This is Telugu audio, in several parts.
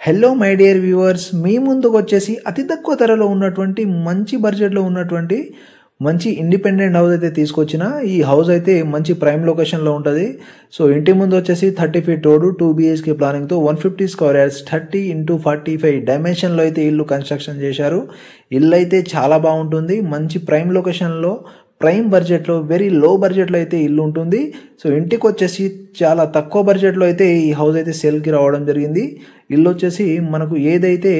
హలో మై డియర్ వ్యూవర్స్, మీ ముందుకు వచ్చేసి అతి తక్కువ ధరలో ఉన్నటువంటి మంచి బడ్జెట్లో ఉన్నటువంటి మంచి ఇండిపెండెంట్ హౌస్ అయితే తీసుకొచ్చిన. ఈ హౌస్ అయితే మంచి ప్రైమ్ లొకేషన్లో ఉంటుంది. సో ఇంటి ముందు వచ్చేసి 30 feet road 2 BHK ప్లానింగ్తో 150 square yards 30x45 డైమెన్షన్లో అయితే ఇల్లు కన్స్ట్రక్షన్ చేశారు. ఇల్లు అయితే చాలా బాగుంటుంది. మంచి ప్రైమ్ లొకేషన్లో ప్రైమ్ బడ్జెట్లో వెరీ లో బడ్జెట్లో అయితే ఇల్లు ఉంటుంది. సో ఇంటికి వచ్చేసి చాలా తక్కువ బడ్జెట్లో అయితే ఈ హౌస్ అయితే సేల్కి రావడం జరిగింది. ఇల్లు వచ్చేసి మనకు ఏదైతే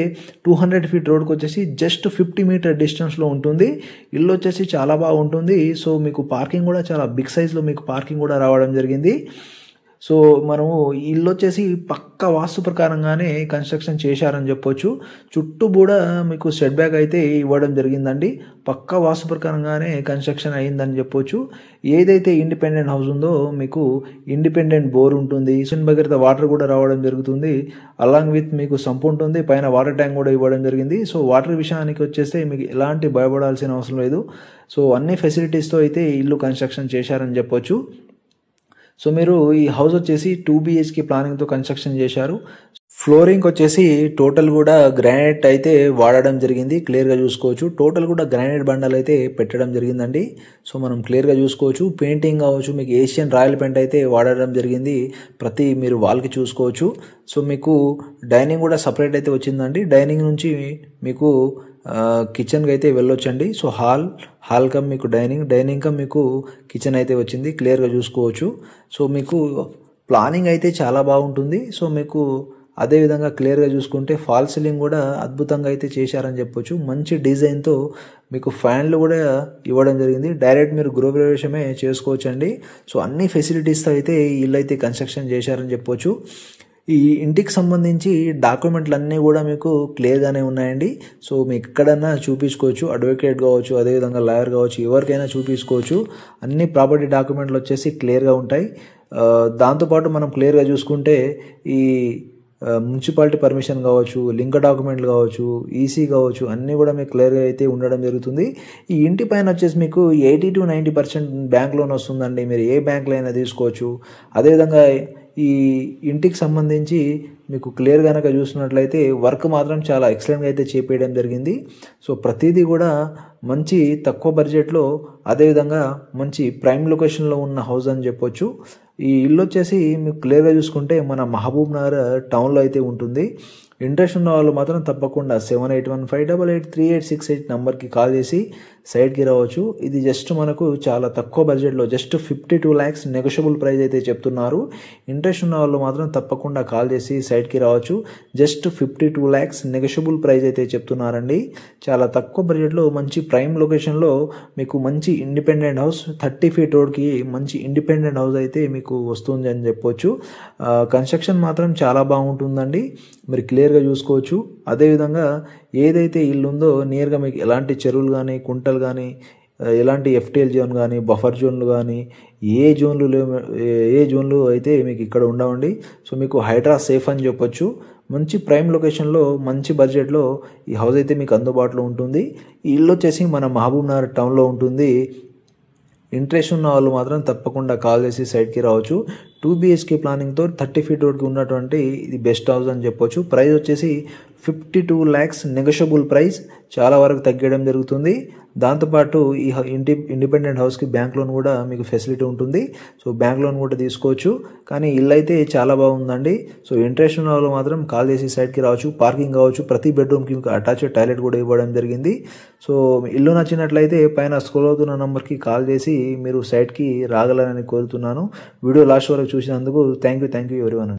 200 ఫీట్ రోడ్కి వచ్చేసి జస్ట్ 50 మీటర్ డిస్టెన్స్లో ఉంటుంది. ఇల్లు వచ్చేసి చాలా బాగుంటుంది. సో మీకు పార్కింగ్ కూడా చాలా బిగ్ సైజ్లో మీకు పార్కింగ్ కూడా రావడం జరిగింది. సో మనము ఇల్లు వచ్చేసి పక్క వాస్తు ప్రకారంగానే కన్స్ట్రక్షన్ చేశారని చెప్పొచ్చు. చుట్టూ కూడా మీకు సెట్ బ్యాక్ అయితే ఇవ్వడం జరిగిందండి. పక్క వాస్తు ప్రకారంగానే కన్స్ట్రక్షన్ అయ్యిందని చెప్పొచ్చు. ఏదైతే ఇండిపెండెంట్ హౌస్ ఉందో మీకు ఇండిపెండెంట్ బోర్ ఉంటుంది, భగీరథ వాటర్ కూడా రావడం జరుగుతుంది. అలాంగ్ విత్ మీకు సంప్ ఉంటుంది, పైన వాటర్ ట్యాంక్ కూడా ఇవ్వడం జరిగింది. సో వాటర్ విషయానికి వచ్చేస్తే మీకు ఎలాంటి భయపడాల్సిన అవసరం లేదు. సో అన్ని ఫెసిలిటీస్తో అయితే ఇల్లు కన్స్ట్రక్షన్ చేశారని చెప్పొచ్చు. సో మీరు ఈ హౌస్ వచ్చేసి 2 BHK ప్లానింగ్తో కన్స్ట్రక్షన్ చేశారు. ఫ్లోరింగ్ వచ్చేసి టోటల్ కూడా గ్రానైట్ అయితే వాడడం జరిగింది. క్లియర్గా చూసుకోవచ్చు. టోటల్ కూడా గ్రానైట్ బండలు అయితే పెట్టడం జరిగిందండి. సో మనం క్లియర్గా చూసుకోవచ్చు. పెయింటింగ్ కావచ్చు, మీకు ఏషియన్ రాయల్ పెయింట్ అయితే వాడడం జరిగింది. ప్రతి మీరు వాల్కి చూసుకోవచ్చు. సో మీకు డైనింగ్ కూడా సపరేట్ అయితే వచ్చిందండి. డైనింగ్ నుంచి మీకు కిచెన్కి అయితే వెళ్ళొచ్చండి. సో హాల్ కమ్ మీకు డైనింగ్ కమ్ మీకు కిచెన్ అయితే వచ్చింది. క్లియర్గా చూసుకోవచ్చు. సో మీకు ప్లానింగ్ అయితే చాలా బాగుంటుంది. సో మీకు అదేవిధంగా క్లియర్గా చూసుకుంటే ఫాల్ సీలింగ్ కూడా అద్భుతంగా అయితే చేశారని చెప్పొచ్చు. మంచి డిజైన్తో మీకు ఫ్యాన్లు కూడా ఇవ్వడం జరిగింది. డైరెక్ట్ మీరు గృహప్రవేశమే చేసుకోవచ్చండి. సో అన్ని ఫెసిలిటీస్తో అయితే ఇల్లు అయితే కన్స్ట్రక్షన్ చేశారని చెప్పొచ్చు. ఈ ఇంటికి సంబంధించి డాక్యుమెంట్లు అన్నీ కూడా మీకు క్లియర్గానే ఉన్నాయండి. సో మీకు ఎక్కడన్నా చూపించుకోవచ్చు. అడ్వకేట్ కావచ్చు, అదేవిధంగా లాయర్ కావచ్చు, ఎవరికైనా చూపించుకోవచ్చు. అన్ని ప్రాపర్టీ డాక్యుమెంట్లు వచ్చేసి క్లియర్గా ఉంటాయి. దాంతోపాటు మనం క్లియర్గా చూసుకుంటే ఈ మున్సిపాలిటీ పర్మిషన్ కావచ్చు, లింక్ డాక్యుమెంట్లు కావచ్చు, ఈసీ కావచ్చు, అన్నీ కూడా మీకు క్లియర్గా అయితే ఉండడం జరుగుతుంది. ఈ ఇంటి పైన వచ్చేసి మీకు 80 to 90% బ్యాంక్ లోన్ వస్తుందండి. మీరు ఏ బ్యాంక్లో అయినా తీసుకోవచ్చు. అదేవిధంగా ఈ ఇంటికి సంబంధించి మీకు క్లియర్ కనుక చూసినట్లయితే వర్క్ మాత్రం చాలా ఎక్సలెంట్గా అయితే చేపేయడం జరిగింది. సో ప్రతిదీ కూడా మంచి తక్కువ బడ్జెట్లో, అదేవిధంగా మంచి ప్రైమ్ లొకేషన్లో ఉన్న హౌస్ అని చెప్పొచ్చు. ఈ ఇల్లు వచ్చేసి మీకు క్లియర్గా చూసుకుంటే మన మహబూబ్ నగర్ టౌన్లో అయితే ఉంటుంది. ఇంట్రెస్ట్ ఉన్న వాళ్ళు మాత్రం తప్పకుండా 7815883868 నెంబర్కి కాల్ చేసి సైట్కి రావచ్చు. ఇది జస్ట్ మనకు చాలా తక్కువ బడ్జెట్లో జస్ట్ 52 lakhs నెగోషియబుల్ ప్రైస్ అయితే చెప్తున్నారు. ఇంట్రెస్ట్ ఉన్న వాళ్ళు మాత్రం తప్పకుండా కాల్ చేసి సైట్కి రావచ్చు. జస్ట్ 52 lakhs నెగోషియబుల్ ప్రైస్ అయితే చెప్తున్నారండి. చాలా తక్కువ బడ్జెట్లో మంచి ప్రైమ్ లొకేషన్లో మీకు మంచి ఇండిపెండెంట్ హౌస్ 30 ఫీట్ రోడ్కి మంచి ఇండిపెండెంట్ హౌస్ అయితే మీకు వస్తుంది అని చెప్పొచ్చు. కన్స్ట్రక్షన్ మాత్రం చాలా బాగుంటుందండి. మీరు క్లియర్గా చూసుకోవచ్చు. అదేవిధంగా ఏదైతే ఇల్లు ఉందో నియర్గా మీకు ఎలాంటి చెరువులు కానీ, కుంటలు కానీ, ఎలాంటి FTL జోన్ కానీ, బఫర్ జోన్లు కానీ ఏ జోన్లు అయితే మీకు ఇక్కడ ఉండవండి. సో మీకు హైడ్రా సేఫ్ అని చెప్పొచ్చు. మంచి ప్రైమ్ లొకేషన్లో మంచి బడ్జెట్లో ఈ హౌస్ అయితే మీకు అందుబాటులో ఉంటుంది. ఈ ఇల్లు వచ్చేసి మన మహబూబ్ నగర్ టౌన్లో ఉంటుంది. ఇంట్రెస్ట్ ఉన్న వాళ్ళు మాత్రం తప్పకుండా కాల్ చేసి సైట్కి రావచ్చు. 2 BHK ప్లానింగ్తో 30 ఫీట్ రోడ్కి ఉన్నటువంటి ఇది బెస్ట్ హౌస్ అని చెప్పొచ్చు. ప్రైస్ వచ్చేసి 52 lakhs నెగోషియబుల్ ప్రైస్, చాలా వరకు తగ్గడం జరుగుతుంది. దాంతోపాటు ఈ ఇండిపెండెంట్ హౌస్కి బ్యాంక్ లోన్ కూడా మీకు ఫెసిలిటీ ఉంటుంది. సో బ్యాంక్ లోన్ కూడా తీసుకోవచ్చు. కానీ ఇల్లు అయితే చాలా బాగుందండి. సో ఇంట్రెస్ట్ ఉన్న వాళ్ళు మాత్రం కాల్ చేసి సైట్కి రావచ్చు. పార్కింగ్ కావచ్చు, ప్రతి బెడ్రూమ్కి మీకు అటాచ్డ్ టాయిలెట్ కూడా ఇవ్వడం జరిగింది. సో ఇల్లు నచ్చినట్లయితే పైన స్క్రోల్ అవుతున్న నెంబర్కి కాల్ చేసి మీరు సైట్కి రాగలరని కోరుతున్నాను. వీడియో లాస్ట్ వరకు చూసినందుకు థ్యాంక్ యూ ఎవరీవన్.